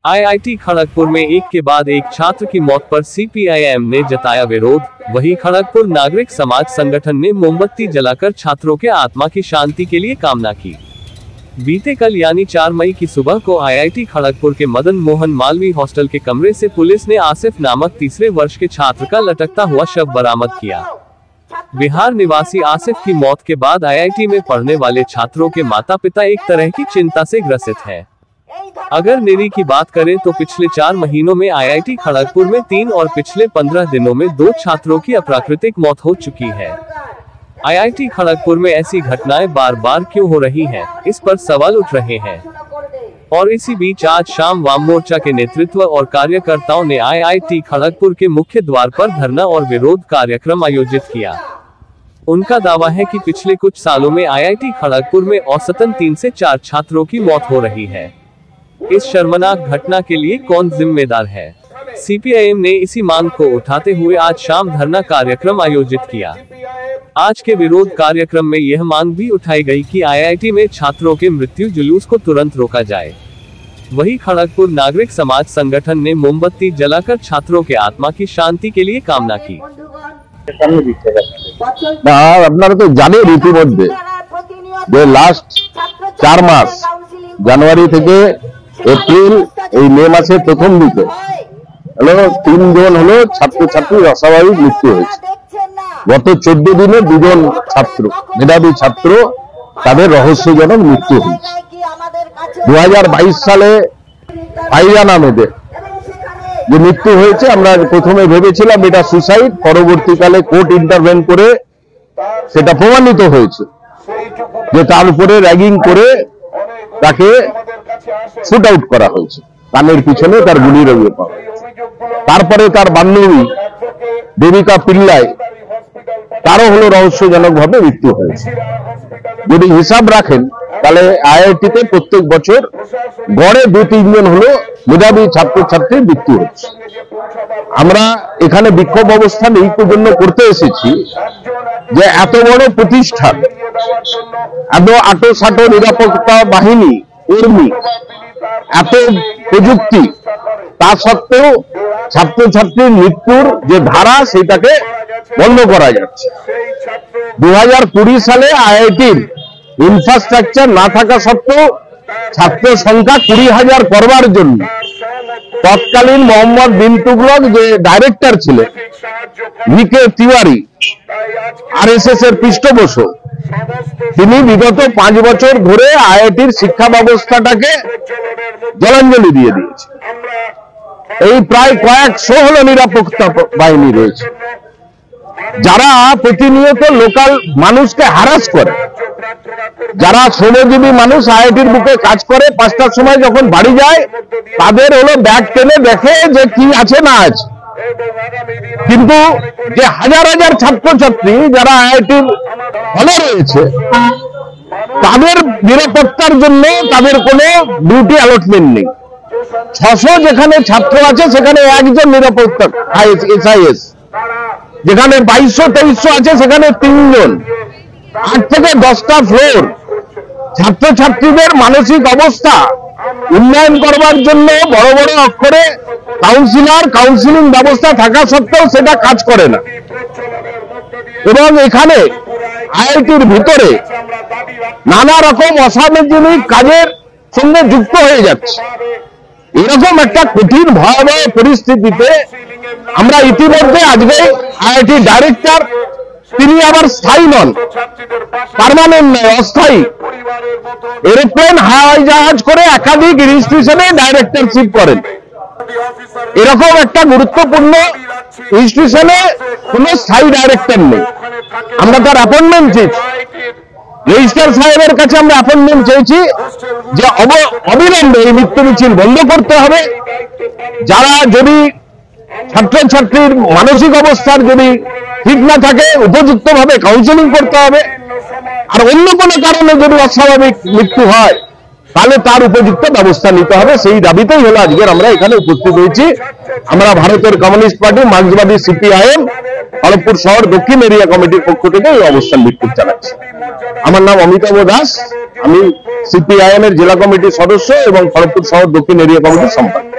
IIT Kharagpur में एक के बाद एक छात्र की मौत पर सीपीआईएम ने जताया विरोध। वहीं खड़गपुर नागरिक समाज संगठन ने मोमबत्ती जलाकर छात्रों के आत्मा की शांति के लिए कामना की। बीते कल यानी 4 मई की सुबह को आईआईटी खड़गपुर के मदन मोहन मालवीय हॉस्टल के कमरे से पुलिस ने आसिफ नामक तीसरे वर्ष के छात्र का लटकता हुआ शव बरामद किया। बिहार निवासी आसिफ की मौत के बाद आईआईटी में पढ़ने वाले छात्रों के माता पिता एक तरह की चिंता से ग्रसित हैं। अगर निरी की बात करें तो पिछले 4 महीनों में आईआईटी खड़गपुर में 3 और पिछले 15 दिनों में 2 छात्रों की अप्राकृतिक मौत हो चुकी है। आईआईटी खड़गपुर में ऐसी घटनाएं बार बार क्यों हो रही हैं, इस पर सवाल उठ रहे हैं। और इसी बीच आज शाम वाम मोर्चा के नेतृत्व और कार्यकर्ताओं ने आईआईटी खड़गपुर के मुख्य द्वार पर धरना और विरोध कार्यक्रम आयोजित किया। उनका दावा है कि पिछले कुछ सालों में आईआईटी खड़गपुर में औसतन 3 से 4 छात्रों की मौत हो रही है। इस शर्मनाक घटना के लिए कौन जिम्मेदार है? सीपीआईएम ने इसी मांग को उठाते हुए आज शाम धरना कार्यक्रम आयोजित किया। आज के विरोध कार्यक्रम में यह मांग भी उठाई गई कि आईआईटी में छात्रों के मृत्यु जुलूस को तुरंत रोका जाए। वहीं खड़गपुर नागरिक समाज संगठन ने मोमबत्ती जलाकर छात्रों के आत्मा की शांति के लिए कामना की। আপনারা তো জানেন ইতিমধ্যে যে লাস্ট 4 মাস জানুয়ারি থেকে এপ্রিল এই মে মাসের প্রথম দিকে হলো 3 জন হলো ছাত্রছাত্রীর অস্বাভাবিক মৃত্যু হয়েছে। গত 14 দিনে 2 জন ছাত্র মেধাবী ছাত্র তাদের রহস্যজনক মৃত্যু হয়েছে। 2022 সালে ফাইজা নামেদের যে মৃত্যু হয়েছে আমরা প্রথমে ভেবেছিলাম এটা সুসাইড, পরবর্তীকালে কোর্ট ইন্টারভেন করে সেটা প্রমাণিত হয়েছে যে তার উপরে র্যাগিং করে তাকে শুট আউট করা হয়েছে, কানের পিছনে তার গুলি রয়ে পাওয়া। তারপরে তার বান্ধবী দেবিকা পিল্লাই তারও হলো রহস্যজনক ভাবে মৃত্যু হয়েছে। যদি হিসাব রাখেন তাহলে আইআইটিতে প্রত্যেক বছর গড়ে 2-3 জন হলো মেধাবী ছাত্রছাত্রীর মৃত্যু হচ্ছে। আমরা এখানে বিক্ষোভ অবস্থান এই জন্য করতে এসেছি যে এত বড় প্রতিষ্ঠান, এত আটো-সাটো নিরাপত্তা বাহিনী, কর্মী, এত প্রযুক্তি, তা সত্ত্বেও ছাত্রছাত্রীর মৃত্যুর যে ধারা সেটাকে বন্ধ করা যাচ্ছে। 2020 সালে আইআইটির ইনফ্রাস্ট্রাকচার না থাকা সত্ত্বেও ছাত্র সংখ্যা 20,000 করবার জন্য তৎকালীন মোহাম্মদ বিন তুগলক যে ডাইরেক্টর ছিলেন ভিকে তিওয়ারি, আরএসএস এর পৃষ্ঠপোষক, তিনি বিগত 5 বছর ধরে আইআইটির শিক্ষা ব্যবস্থাটাকে জলাঞ্জলি দিয়ে দিয়েছে। এই প্রায় কয়েকশো হলো নিরাপত্তা বাহিনী রয়েছে যারা প্রতিনিয়ত লোকাল মানুষকে হ্যারাস করে। যারা শ্রমজীবী মানুষ আইআইটির বুকে কাজ করে 5টার সময় যখন বাড়ি যায় তাদের হলো ব্যাগ টেনে দেখে যে কি আছে না আছে, কিন্তু যে হাজার হাজার ছাত্রছাত্রী যারা আইআইটির হলে রয়েছে তাদের নিরাপত্তার জন্য তাদের কোনো ডিউটি অ্যালটমেন্ট নেই। 600 যেখানে ছাত্র আছে সেখানে একজন নিরাপত্তা এসআইএস, যেখানে 2200-2300 আছে সেখানে 3 জন। 8 থেকে 10টা ফ্লোর। ছাত্রছাত্রীদের মানসিক অবস্থা উন্নয়ন করবার জন্য বড় বড় অক্ষরে কাউন্সিলিং ব্যবস্থা থাকা সত্ত্বেও সেটা কাজ করে না। এবং এখানে আইআইটির ভিতরে নানা রকম অসাংবিধানিক কাজের সঙ্গে যুক্ত হয়ে যাচ্ছে। এরকম একটা কঠিন ভয়াবহ পরিস্থিতিতে আমরা ইতিমধ্যে আজকে আইআইটি ডাইরেক্টর, তিনি আবার স্থায়ী নন, পার্মানেন্ট নয়, অস্থায়ী, এরোপ্লেন হাওয়াই জাহাজ করে একাধিক ইনস্টিটিউশনে ডাইরেক্টরশিপ করেন। এরকম একটা গুরুত্বপূর্ণ ইনস্টিটিউশনে কোন স্থায়ী ডাইরেক্টর নেই। আমরা তার অ্যাপয়েন্টমেন্ট চেয়েছি, রেজিস্ট্রার সাহেবের কাছে আমরা অ্যাপয়েন্টমেন্ট চেয়েছি যে অবিলম্বে এই মৃত্যু মিছিল বন্ধ করতে হবে। যারা যদি ছাত্রছাত্রীর মানসিক অবস্থার যদি ঠিক না থাকে উপযুক্ত ভাবে কাউন্সেলিং করতে হবে। আর অন্য কোনো কারণে যদি অস্বাভাবিক মৃত্যু হয় তাহলে তার উপযুক্ত ব্যবস্থা নিতে হবে। সেই দাবিতেই হলো আজকের আমরা এখানে উপস্থিত হয়েছি। আমরা ভারতের কমিউনিস্ট পার্টি, মার্ক্সবাদী সিপিআইএম খড়গপুর শহর দক্ষিণ এরিয়া কমিটির পক্ষ থেকে এই অবস্থান বিক্ষোভ চালাচ্ছি। আমার নাম অমিতাভ দাস, আমি সিপিআইএম এর জেলা কমিটির সদস্য এবং খড়গপুর শহর দক্ষিণ এরিয়া কমিটির সম্পাদক।